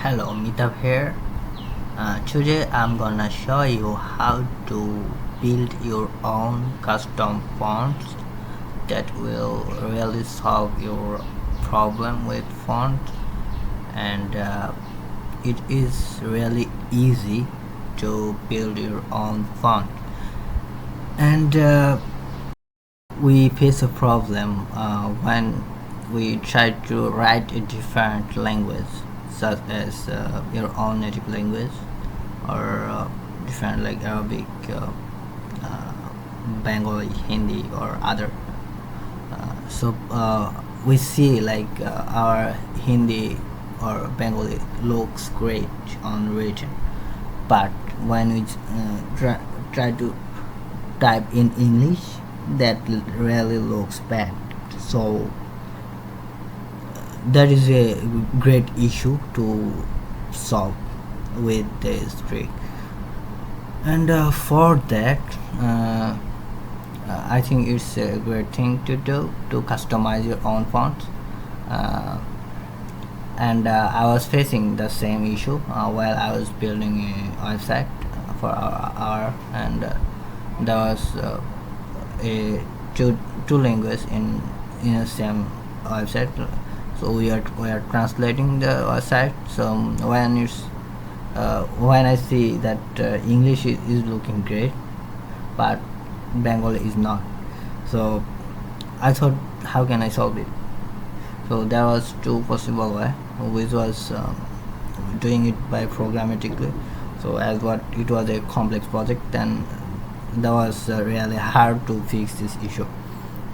Hello, Meetup here. Today I'm gonna show you how to build your own custom fonts that will really solve your problem with font, and it is really easy to build your own font. And we face a problem when we try to write a different language, such as your own native language, or different like Arabic, uh, Bengali, Hindi, or other. We see like our Hindi or Bengali looks great on written, but when we try to type in English, that really looks bad. So that is a great issue to solve with this trick. And for that, I think it's a great thing to do to customize your own font. Uh, and I was facing the same issue while I was building a website for our and there was a two languages in the same website. So we are translating the website. So when I see that English is looking great, but Bengali is not. So I thought, how can I solve it? So there was two possible way, which was doing it by programmatically. So as what it was a complex project, then that was really hard to fix this issue.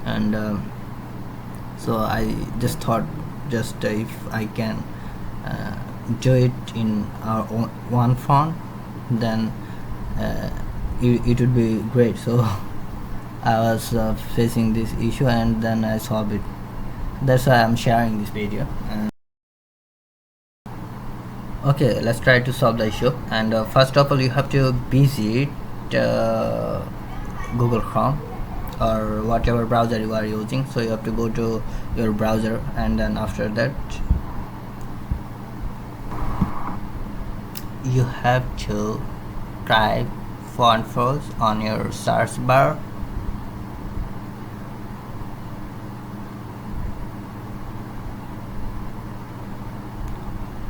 And so I just thought, just if I can do it in our own one font, then it would be great. So I was facing this issue, and then I solved it. That's why I'm sharing this video. And okay, let's try to solve the issue. And first of all, you have to visit Google Chrome or whatever browser you are using. So you have to go to your browser, and then after that you have to type font force on your search bar.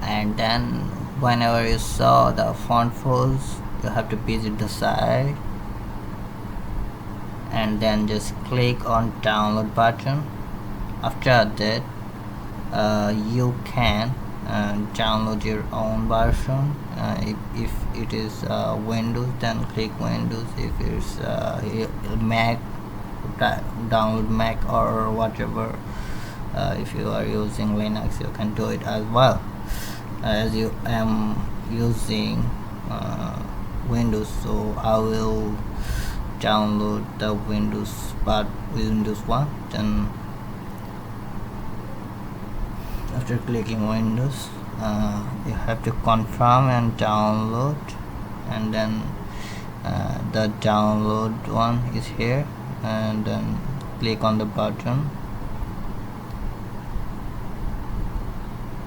And then whenever you saw the font force, you have to visit the site, and then just click on download button. After that you can download your own version. If it is Windows, then click Windows. If it's Mac, download Mac or whatever. If you are using Linux, you can do it as well. As you am using Windows, so I will download the Windows 1. Then after clicking Windows, you have to confirm and download, and then the download one is here, and then click on the button.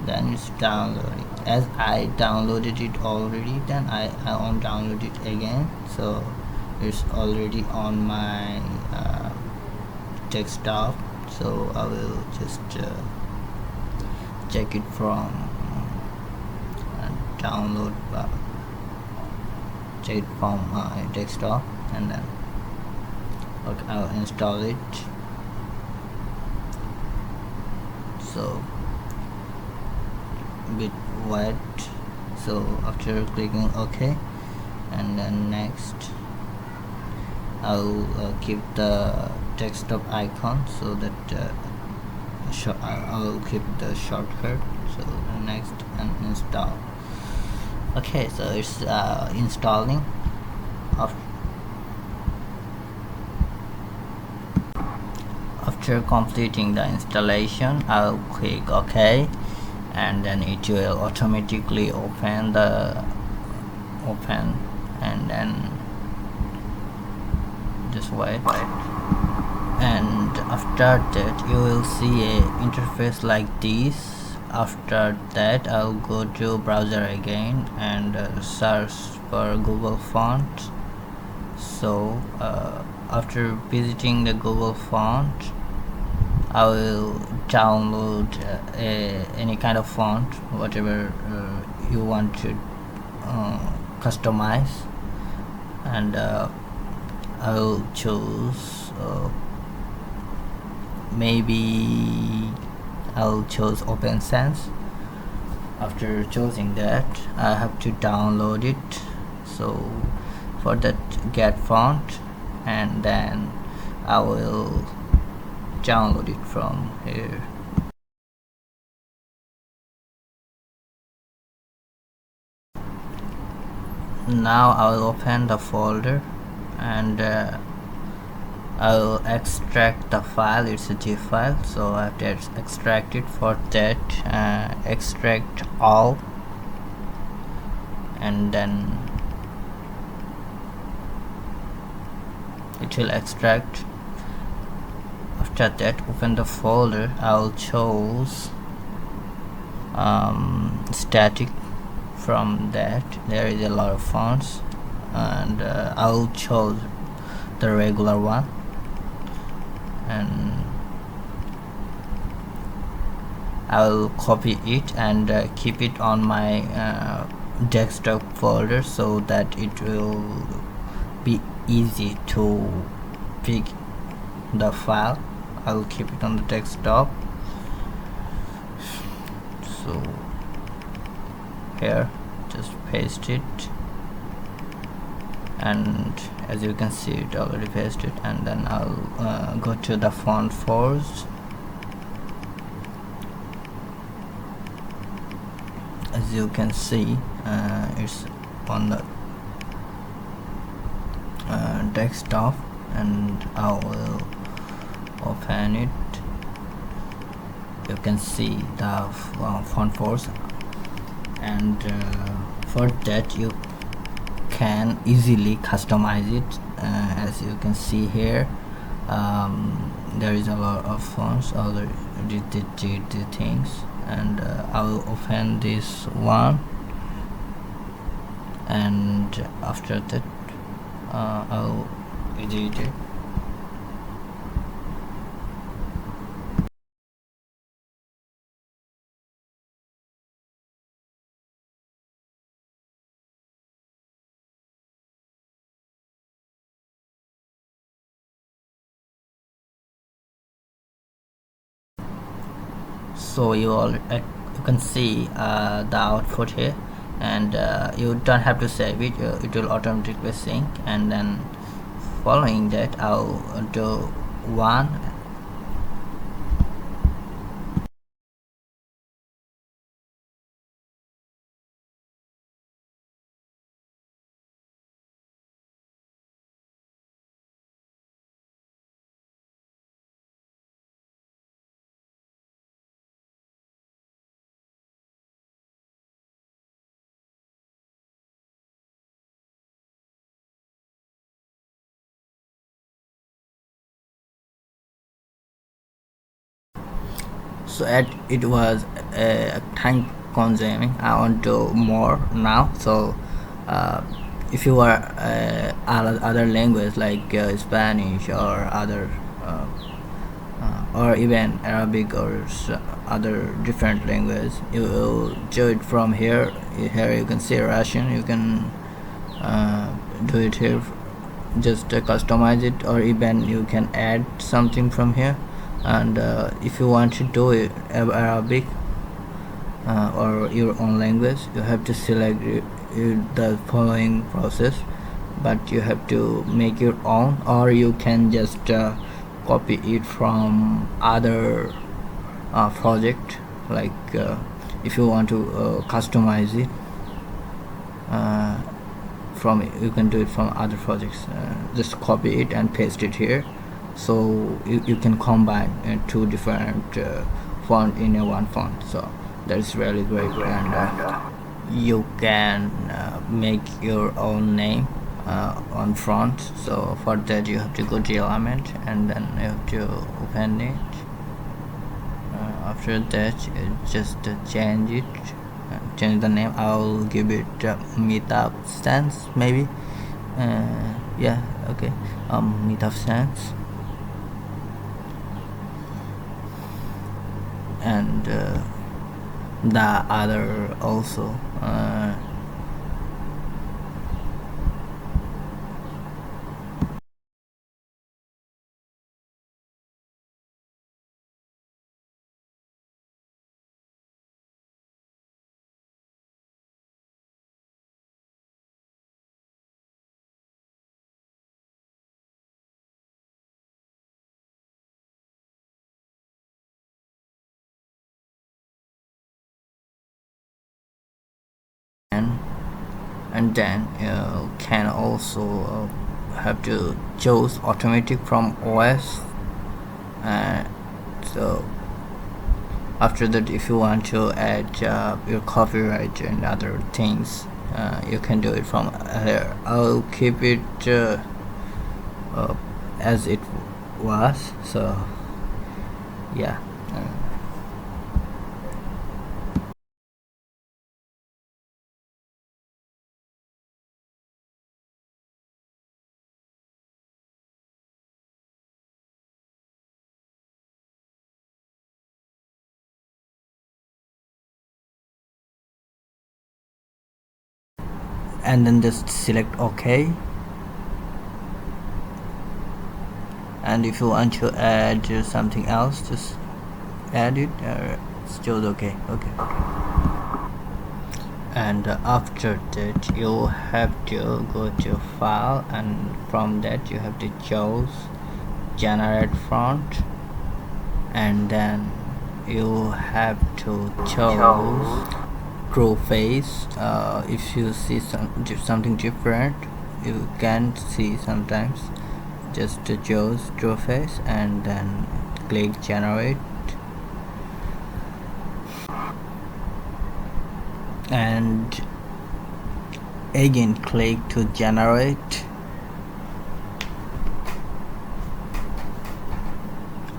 Then it's downloading. As I downloaded it already, then I won't download it again. So it's already on my desktop. So I will just check it from download check it from my desktop, and then okay, I'll install it. So bit wet. So after clicking OK, and then next I'll keep the desktop icon, so that I'll keep the shortcut. So next, and install. Okay, so it's installing. After completing the installation, I'll click OK, and then it will automatically open, and then just wait. And after that, you will see a interface like this, after that I'll go to browser again and search for Google font. So after visiting the Google font, I will download any kind of font, whatever you want to customize, and I will choose maybe I'll choose OpenSense. After choosing that, I have to download it. So for that, get font, and then I will download it from here. Now I will open the folder and I will extract the file. It's a zip file, so I have to extract it. For that, extract all, and then it will extract. After that, open the folder. I will choose static. From that, there is a lot of fonts, and I will choose the regular one, and I will copy it and keep it on my desktop folder so that it will be easy to pick the file. I will keep it on the desktop. So here, just paste it, and as you can see, it already pasted. And then I'll go to the font first. As you can see, it's on the desktop, and I will open it. You can see the font force, and for that you can easily customize it. As you can see here, there is a lot of fonts already the things, and I will open this one, and after that I'll edit it. So you can see the output here, and you don't have to save it. It will automatically sync, and then following that I'll do one. So it was time consuming. I want to do more now. So if you are other language like Spanish or other or even Arabic or other different language, you will do it from here. Here you can see Russian. You can do it here, just customize it, or even you can add something from here. And if you want to do it Arabic or your own language, you have to select the following process, but you have to make your own, or you can just copy it from other project. Like if you want to customize it from you can do it from other projects. Just copy it and paste it here, so you can combine two different font in a one font. So that's really great. And you can make your own name on front. So for that you have to go to element, and then you have to open it. after that just change it, change the name. I'll give it meetup stance maybe. Yeah, okay. Meetup stance. And the other also and then you can also have to choose automatic from OS. So after that, if you want to add your copyright and other things, you can do it from here. I'll keep it as it was. So yeah. And then just select OK. And if you want to add something else, just add it. It's just okay. And after that, you have to go to file, and from that you have to choose generate font, and then you have to choose true face. If you see something different, you can see sometimes. Just to choose true face and then click generate, and again click to generate.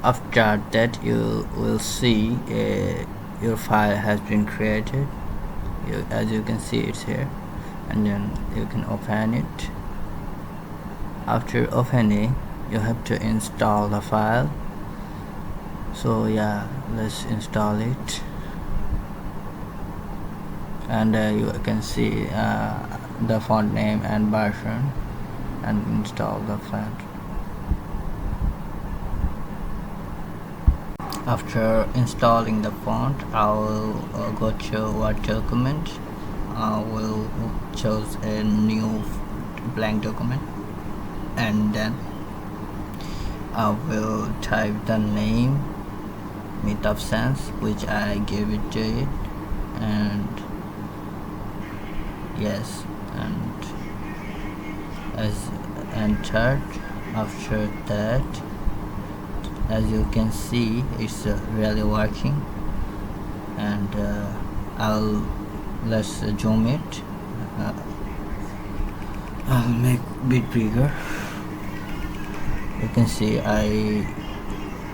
After that, you will see your file has been created. As you can see, it's here, and then you can open it. After opening, you have to install the file. So yeah, let's install it. And you can see the font name and version, and install the font. After installing the font, I will go to Word document. I will choose a new blank document, and then I will type the name Meetup Sense, which I gave it to it, and yes, and as entered. After that, as you can see, it's really working. And let's zoom it. I'll make a bit bigger. You can see I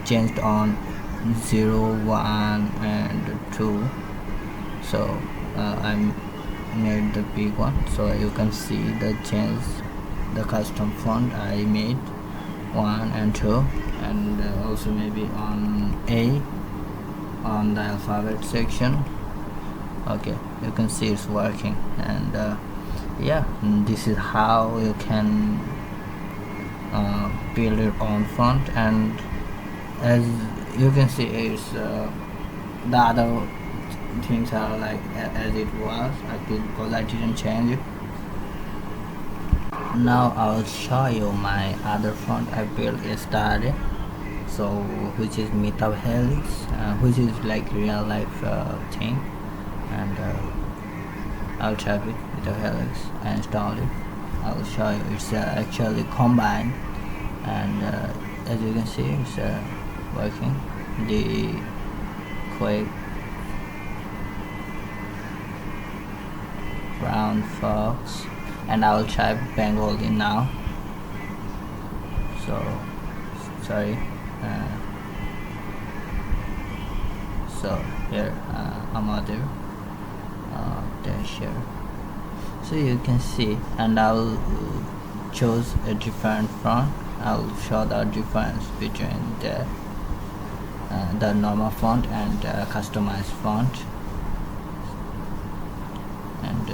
changed on 0, 1 and 2, so I made the big one, so you can see the change, the custom font I made 1 and 2, and also maybe on A, on the alphabet section. Okay, you can see it's working. And yeah, this is how you can build your own font. And as you can see, it's the other things are like as it was, because I didn't change it. Now I'll show you my other font I built yesterday, so which is Meetup Helix, which is like real life thing. And I'll type it Meetup Helix and install it. I'll show you. It's actually combined, and as you can see, it's working. The quick brown fox, and I'll type Bengali now. So sorry. So here I'm other dash here, so you can see, and I'll choose a different font. I'll show the difference between the normal font and customized font. And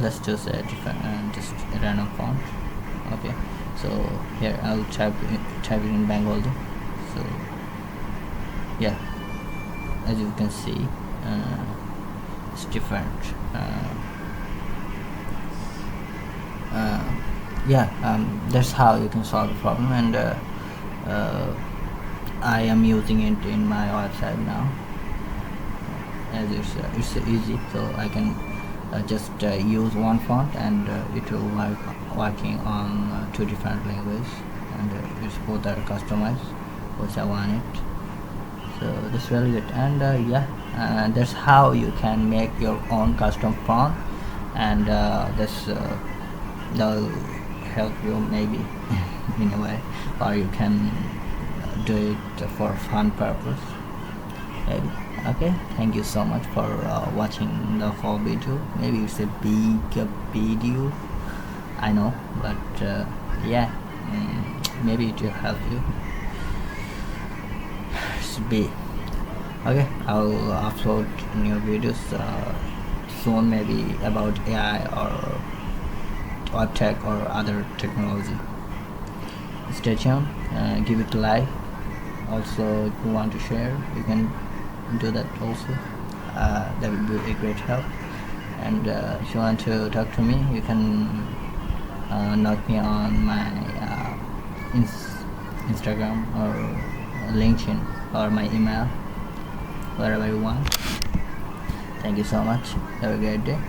let's choose a different just a random font. Okay, so here I'll type it in Bengali. So yeah, as you can see, it's different. Yeah, that's how you can solve the problem, and I am using it in my website now, as it's easy, so I can just use one font, and it will working on two different languages, and it's both are customized which I want it. So that's really good, and yeah, that's how you can make your own custom font, and that'll help you maybe in a way, or you can do it for fun purpose maybe. Okay, thank you so much for watching the whole video. Maybe it's a big video, I know, but yeah, maybe it will help you. Should be okay. I'll upload new videos soon, maybe about AI or web tech or other technology. Stay tuned, give it a like. Also, if you want to share, you can do that also. That would be a great help. And if you want to talk to me, you can note me on my Instagram or LinkedIn or my email, wherever you want. Thank you so much. Have a great day.